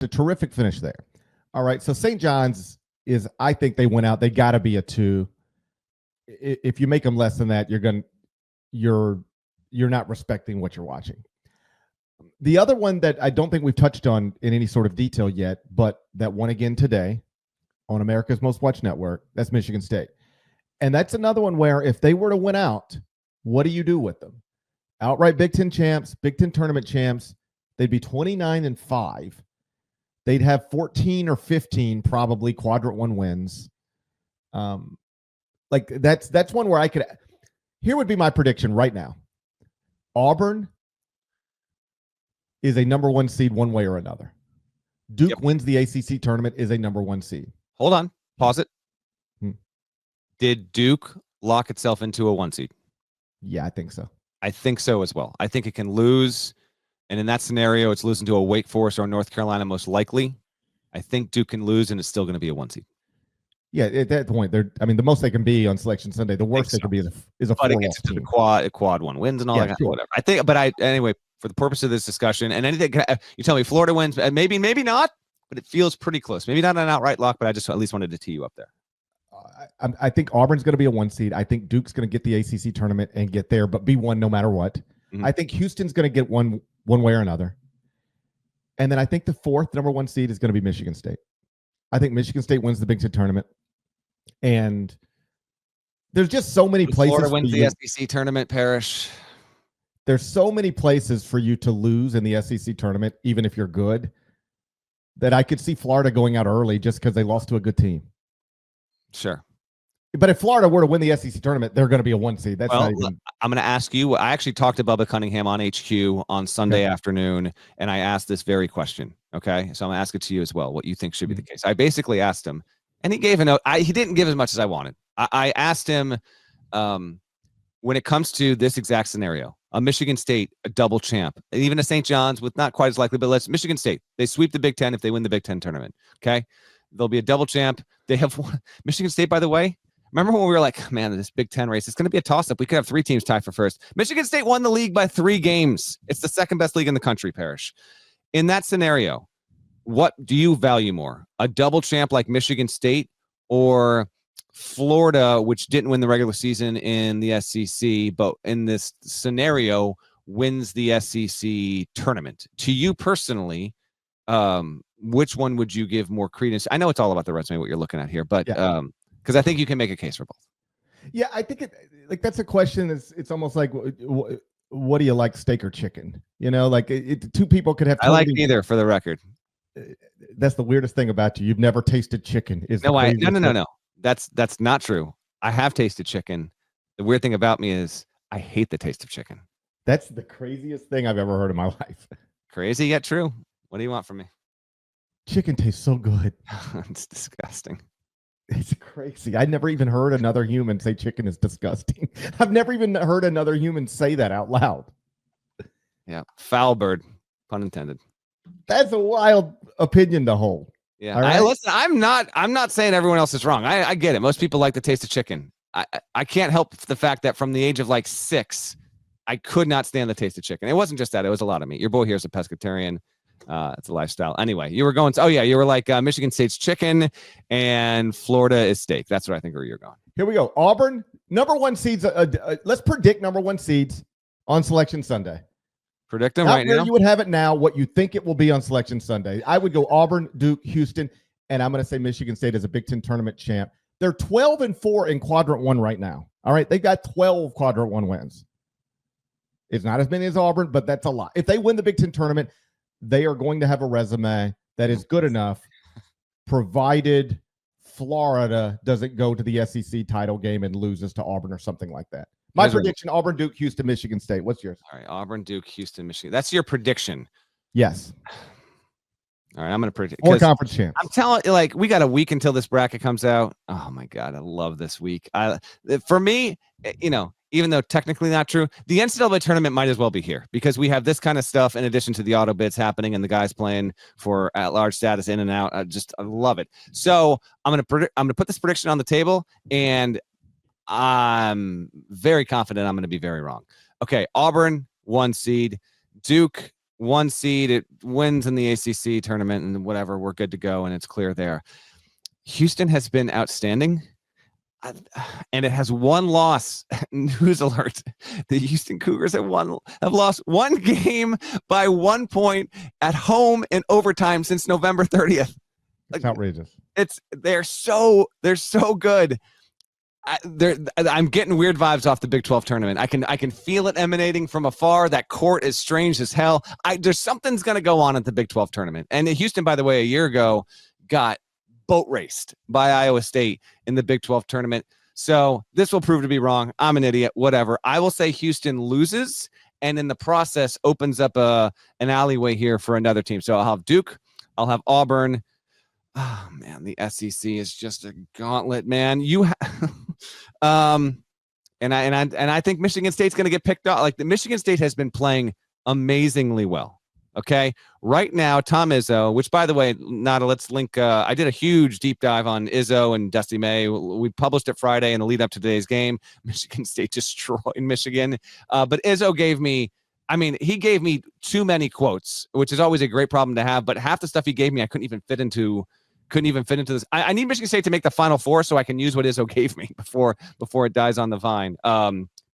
a terrific finish there. All right, so St. John's is, I think they went out. They got to be a 2. If you make them less than that, you're not respecting what you're watching. The other one that I don't think we've touched on in any sort of detail yet, but that won again today on America's Most Watched Network, that's Michigan State. And that's another one where if they were to win out, what do you do with them? Outright Big Ten champs, Big Ten tournament champs, they'd be 29-5. They'd have 14 or 15 probably quadrant 1 wins. Like that's one where I could. Here would be my prediction right now. Auburn is a number 1 seed one way or another. Duke wins the ACC tournament, is a number 1 seed. Hold on. Pause it. Did Duke lock itself into a 1 seed? Yeah, I think so. I think so as well. I think it can lose. And in that scenario, it's losing to a Wake Forest or North Carolina most likely. I think Duke can lose, and it's still going to be a 1 seed. Yeah, at that point, the most they can be on Selection Sunday, the worst they can be is a 4-loss team. The quad 1 wins and all that. Sure. Whatever. I think, but anyway, for the purpose of this discussion, and anything, you tell me Florida wins, maybe not, but it feels pretty close. Maybe not an outright lock, but I just at least wanted to tee you up there. I think Auburn's going to be a 1 seed. I think Duke's going to get the ACC tournament and get there, but be 1 no matter what. Mm-hmm. I think Houston's going to get one way or another. And then I think the 4th number 1 seed is going to be Michigan State. I think Michigan State wins the Big Ten tournament. And there's just so many places. Florida wins the SEC tournament, Parrish. There's so many places for you to lose in the SEC tournament, even if you're good, that I could see Florida going out early just because they lost to a good team. Sure. But if Florida were to win the SEC tournament, they're going to be a 1 seed. That's not even... I'm going to ask you. I actually talked to Bubba Cunningham on HQ on Sunday afternoon, and I asked this very question. Okay, so I'm going to ask it to you as well. What you think should be the case? I basically asked him, and he gave a note. He didn't give as much as I wanted. I asked him when it comes to this exact scenario, a Michigan State, a double champ, even a St. John's with not quite as likely, but let's Michigan State. They sweep the Big Ten if they win the Big Ten tournament. Okay, they'll be a double champ. They have won. Michigan State, by the way. Remember when we were like, man, this Big Ten race, it's going to be a toss-up. We could have 3 teams tied for first. Michigan State won the league by 3 games. It's the 2nd best league in the country, Parrish. In that scenario, what do you value more? A double champ like Michigan State or Florida, which didn't win the regular season in the SEC, but in this scenario wins the SEC tournament? To you personally, which one would you give more credence? I know it's all about the resume, what you're looking at here, but because I think you can make a case for both. Yeah, I think that's a question. It's almost like, what do you like, steak or chicken? You know, like 2 people could have. I like neither, for the record. That's the weirdest thing about you. You've never tasted chicken. No. That's not true. I have tasted chicken. The weird thing about me is I hate the taste of chicken. That's the craziest thing I've ever heard in my life. Crazy yet true. What do you want from me? Chicken tastes so good. It's disgusting. It's crazy. I never even heard another human say chicken is disgusting. I've never even heard another human say that out loud. Yeah. Foul bird, pun intended. That's a wild opinion to hold. Yeah. Right? Listen, I'm not saying everyone else is wrong. I get it. Most people like the taste of chicken. I can't help the fact that from the age of like 6, I could not stand the taste of chicken. It wasn't just that. It was a lot of meat. Your boy here is a pescatarian. It's a lifestyle. Anyway, you were going to, you were like Michigan State's chicken and Florida is steak. That's what I think where you're going. Here we go. Auburn, number 1 seeds. Let's predict number 1 seeds on Selection Sunday. Predict them Not right where now. You would have it now, what you think it will be on Selection Sunday. I would go Auburn, Duke, Houston, and I'm going to say Michigan State is a Big Ten tournament champ. They're 12-4 in quadrant 1 right now. All right. They've got 12 quadrant 1 wins. It's not as many as Auburn, but that's a lot. If they win the Big Ten tournament, they are going to have a resume that is good enough, provided Florida doesn't go to the SEC title game and loses to Auburn or something like that. My prediction, Auburn, Duke, Houston, Michigan State. What's yours? All right, Auburn, Duke, Houston, Michigan. That's your prediction. Yes. All right, I'm going to predict. Or conference champs. I'm telling you, like, we got a week until this bracket comes out. Oh, my God, I love this week. For me, even though technically not true, the NCAA tournament might as well be here because we have this kind of stuff in addition to the auto bids happening and the guys playing for at-large status in and out. I love it. So I'm gonna put this prediction on the table, and I'm very confident I'm going to be very wrong. Okay, Auburn 1 seed, Duke 1 seed. It wins in the ACC tournament and whatever. We're good to go, and it's clear there. Houston has been outstanding. And it has one loss. News alert: the Houston Cougars have lost one game by 1 point at home in overtime since November 30th. It's outrageous. They're so good. I'm getting weird vibes off the Big 12 tournament. I can feel it emanating from afar. That court is strange as hell. There's something's going to go on at the Big 12 tournament. And Houston, by the way, a year ago got boat raced by Iowa State in the Big 12 tournament. So this will prove to be wrong. I'm an idiot, whatever. I will say Houston loses, and in the process opens up an alleyway here for another team. So I'll have Duke, I'll have Auburn. Oh man, the SEC is just a gauntlet, man. And I think Michigan State's going to get picked up. Like, the Michigan State has been playing amazingly well. Okay, right now, Tom Izzo, which, by the way, Nada, let's link. I did a huge deep dive on Izzo and Dusty May. We published it Friday in the lead up to today's game. Michigan State destroyed Michigan. But Izzo gave me, he gave me too many quotes, which is always a great problem to have. But half the stuff he gave me, I couldn't even fit into this. I need Michigan State to make the Final Four so I can use what Izzo gave me before it dies on the vine.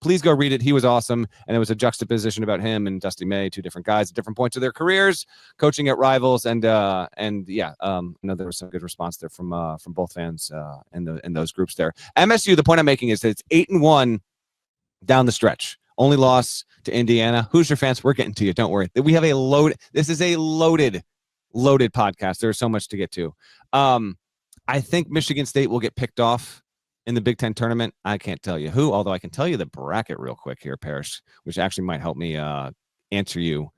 Please go read it. He was awesome, and it was a juxtaposition about him and Dusty May, two different guys at different points of their careers, coaching at rivals, and yeah, I know there was some good response there from both fans in those groups there. MSU, the point I'm making is that it's 8-1 down the stretch. Only loss to Indiana. Hoosier fans, we're getting to you. Don't worry. We have this is a loaded podcast. There's so much to get to. I think Michigan State will get picked off in the Big Ten tournament. I can't tell you who, although I can tell you the bracket real quick here, Parrish, which actually might help me answer you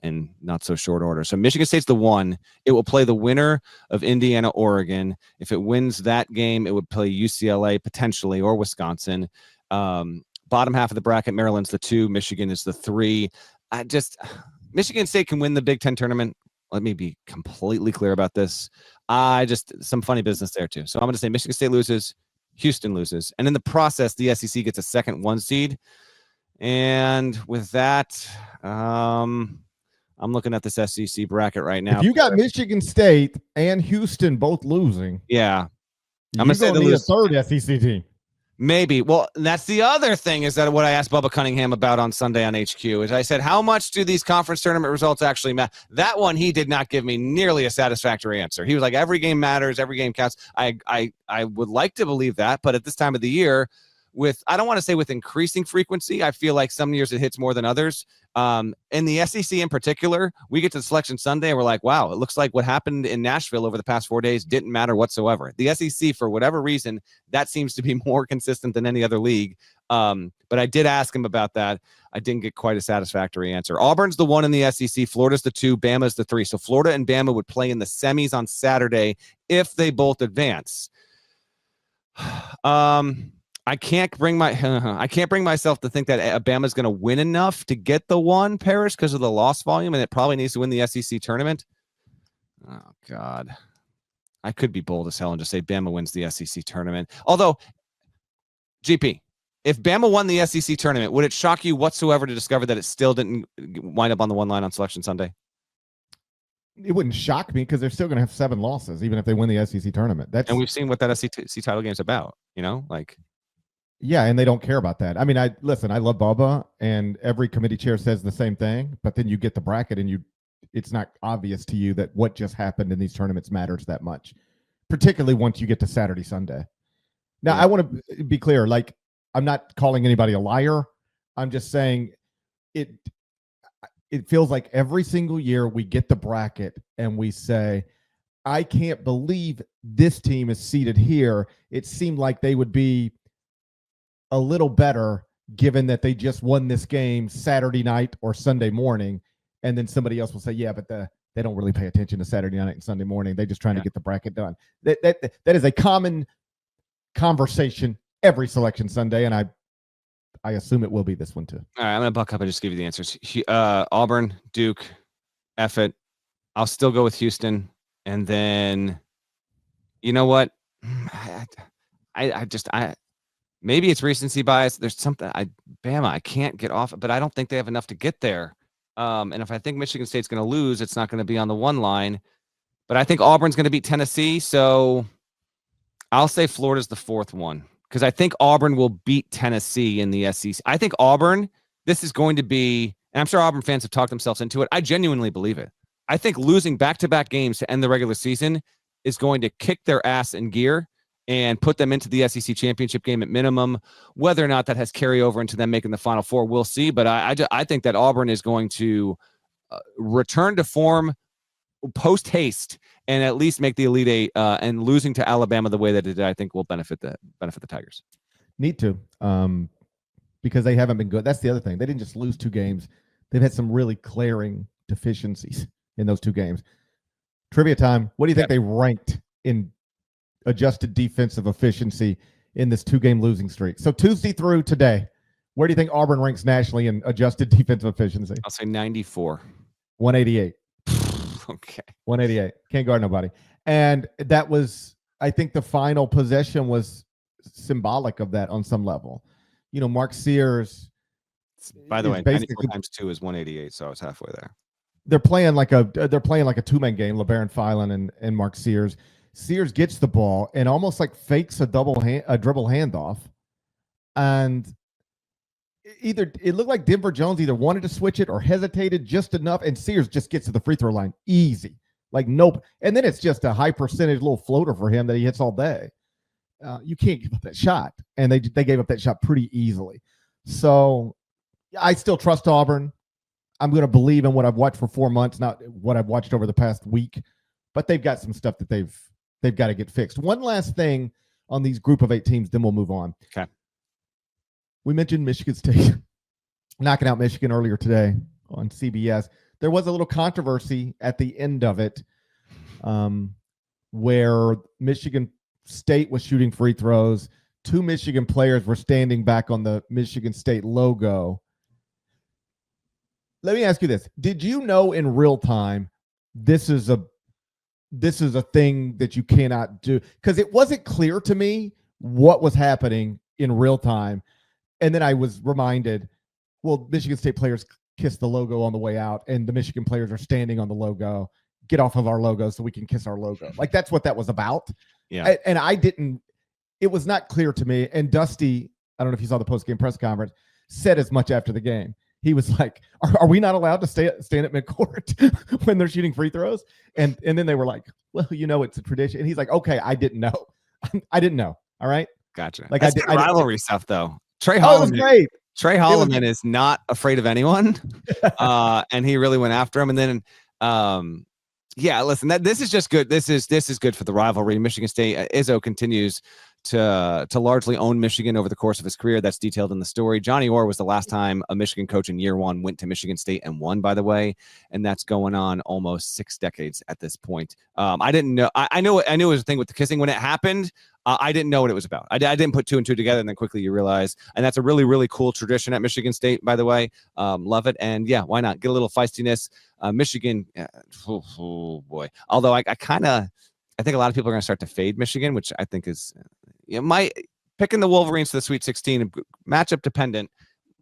in not so short order. So Michigan State's the 1. It will play the winner of Indiana, Oregon. If it wins that game, it would play UCLA potentially, or Wisconsin. Bottom half of the bracket, Maryland's the 2. Michigan is the 3. Michigan State can win the Big Ten tournament. Let me be completely clear about this. Some funny business there too. So I'm going to say Michigan State loses, Houston loses, and in the process, the SEC gets a second 1 seed. And with that, I'm looking at this SEC bracket right now. If you got Michigan State and Houston both losing, yeah, I'm going to say need a third SEC team. Maybe. Well, that's the other thing, is that what I asked Bubba Cunningham about on Sunday on HQ is I said, how much do these conference tournament results actually matter? That one, he did not give me nearly a satisfactory answer. He was like, every game matters, every game counts. I would like to believe that, but at this time of the year, I don't want to say with increasing frequency, I feel like some years it hits more than others. In the SEC in particular, we get to Selection Sunday and we're like, wow, it looks like what happened in Nashville over the past 4 days didn't matter whatsoever. The SEC, for whatever reason, that seems to be more consistent than any other league. But I did ask him about that. I didn't get quite a satisfactory answer. Auburn's the 1 in the SEC. Florida's the 2. Bama's the 3. So Florida and Bama would play in the semis on Saturday if they both advance. I can't bring myself to think that Alabama's going to win enough to get the 1, Parrish, because of the loss volume, and it probably needs to win the SEC tournament. Oh God, I could be bold as hell and just say Bama wins the SEC tournament. Although, GP, if Bama won the SEC tournament, would it shock you whatsoever to discover that it still didn't wind up on the 1 line on Selection Sunday? It wouldn't shock me, because they're still going to have 7 losses, even if they win the SEC tournament. And we've seen what that SEC title game is about. Yeah, and they don't care about that. I love Bubba, and every committee chair says the same thing, but then you get the bracket and it's not obvious to you that what just happened in these tournaments matters that much, particularly once you get to Saturday, Sunday. Now, I want to be clear, I'm not calling anybody a liar. I'm just saying it feels like every single year we get the bracket and we say, I can't believe this team is seated here. It seemed like they would be a little better given that they just won this game Saturday night or Sunday morning. And then somebody else will say, yeah, but they don't really pay attention to Saturday night and Sunday morning. They're just trying to get the bracket done. That is a common conversation every Selection Sunday, and I assume it will be this one too. All right, I'm going to buck up and just give you the answers. Auburn, Duke, F it. I'll still go with Houston. And then, you know what? Maybe it's recency bias. There's something Bama, I can't get off, but I don't think they have enough to get there. And if I think Michigan State's going to lose, it's not going to be on the one line. But I think Auburn's going to beat Tennessee. So I'll say Florida's the fourth one because I think Auburn will beat Tennessee in the SEC. I think Auburn, this is going to be, and I'm sure Auburn fans have talked themselves into it. I genuinely believe it. I think losing back-to-back games to end the regular season is going to kick their ass in gear and put them into the SEC championship game at minimum. Whether or not that has carryover into them making the Final Four, we'll see. But I think that Auburn is going to return to form post-haste and at least make the Elite Eight, and losing to Alabama the way that it did, I think will benefit the Tigers. Need to, because they haven't been good. That's the other thing. They didn't just lose 2 games. They've had some really glaring deficiencies in those 2 games. Trivia time. What do you think they ranked in adjusted defensive efficiency in this 2-game losing streak? So Tuesday through today, where do you think Auburn ranks nationally in adjusted defensive efficiency? I'll say 94. 188. Okay. 188. Can't guard nobody. And that was, I think the final possession was symbolic of that on some level. You know, Mark Sears. By the way, 94 times 2 is 188, so I was halfway there. They're playing like a 2-man game, LeBaron Filan and Mark Sears. Sears gets the ball and almost like fakes a dribble handoff. And it looked like Denver Jones either wanted to switch it or hesitated just enough, and Sears just gets to the free throw line easy. Like, nope. And then it's just a high percentage little floater for him that he hits all day. You can't give up that shot. And they gave up that shot pretty easily. So I still trust Auburn. I'm going to believe in what I've watched for 4 months, not what I've watched over the past week. But they've got some stuff that they've got to get fixed. One last thing on these group of 8 teams, then we'll move on. Okay. We mentioned Michigan State knocking out Michigan earlier today on CBS. There was a little controversy at the end of it, where Michigan State was shooting free throws. 2 Michigan players were standing back on the Michigan State logo. Let me ask you this. Did you know in real time this is a thing that you cannot do? Because it wasn't clear to me what was happening in real time. And then I was reminded, well, Michigan State players kiss the logo on the way out, and the Michigan players are standing on the logo. Get off of our logo so we can kiss our logo. Like, that's what that was about. Yeah. And it was not clear to me. And Dusty, I don't know if you saw the post-game press conference, said as much after the game. He was like, are we not allowed to stand at midcourt when they're shooting free throws? And then they were like, well, it's a tradition. And he's like, okay, I didn't know. I didn't know. All right. Gotcha. Like, that's rivalry stuff, though. Trey Holloman, it was great. Trey Holloman is not afraid of anyone, and he really went after him. And then, listen, this is just good. This is good for the rivalry. Michigan State, Izzo continues to largely own Michigan over the course of his career. That's detailed in the story. Johnny Orr was the last time a Michigan coach in year 1 went to Michigan State and won, by the way, and that's going on almost 6 decades at this point. I didn't know. I knew it was a thing with the kissing when it happened. I didn't know what it was about. I didn't put 2 and 2 together, and then quickly you realize. And that's a really, really cool tradition at Michigan State, by the way. Love it. And yeah, why not? Get a little feistiness. Michigan, oh boy. Although I think a lot of people are going to start to fade Michigan, which I think is picking the Wolverines to the Sweet 16, matchup dependent,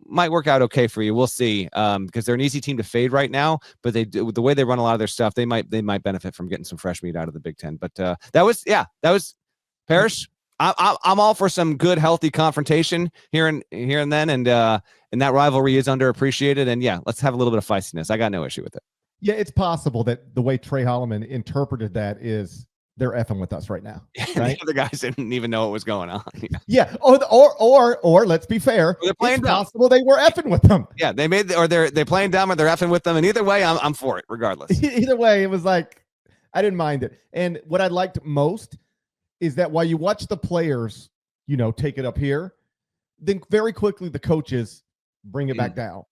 might work out okay for you. We'll see, because they're an easy team to fade right now, but the way they run a lot of their stuff, they might benefit from getting some fresh meat out of the Big Ten. But that was Parrish. I'm all for some good, healthy confrontation here and then, and that rivalry is underappreciated. And yeah, let's have a little bit of feistiness. I got no issue with it. Yeah, it's possible that the way Trey Holloman interpreted that is they're effing with us right now. Right? The guys didn't even know what was going on. Yeah. Or let's be fair. They're playing dumb. Possible they were effing with them. Yeah, they're playing dumb or they're effing with them. And either way, I'm for it, regardless. Either way, it was like I didn't mind it. And what I liked most is that while you watch the players, take it up here, then very quickly the coaches bring it back down.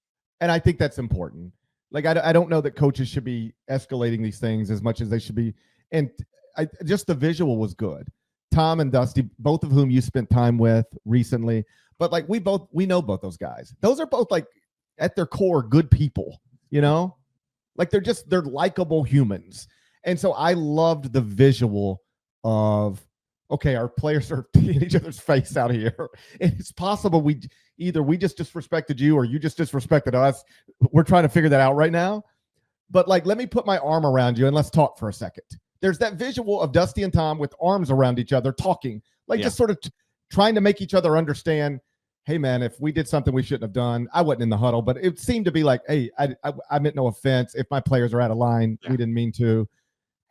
And I think that's important. Like, I don't know that coaches should be escalating these things as much as they should be. And just the visual was good. Tom and Dusty, both of whom you spent time with recently, but like we know both those guys. Those are both like at their core good people, like they're likable humans. And so I loved the visual of okay, our players are in each other's face out here. And it's possible we just disrespected you or you just disrespected us. We're trying to figure that out right now. But like, let me put my arm around you and let's talk for a second. There's that visual of Dusty and Tom with arms around each other talking, like just sort of trying to make each other understand, hey, man, if we did something we shouldn't have done, I wasn't in the huddle, but it seemed to be like, hey, I meant no offense. If my players are out of line, we didn't mean to.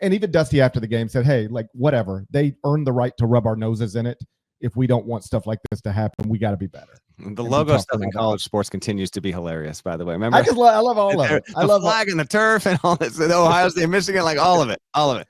And even Dusty after the game said, hey, like, whatever. They earned the right to rub our noses in it. If we don't want stuff like this to happen, we got to be better. The logo stuff in college sports continues to be hilarious, by the way. Remember? I love all of it. I love flag and the turf and all this. Ohio State, Michigan, like all of it.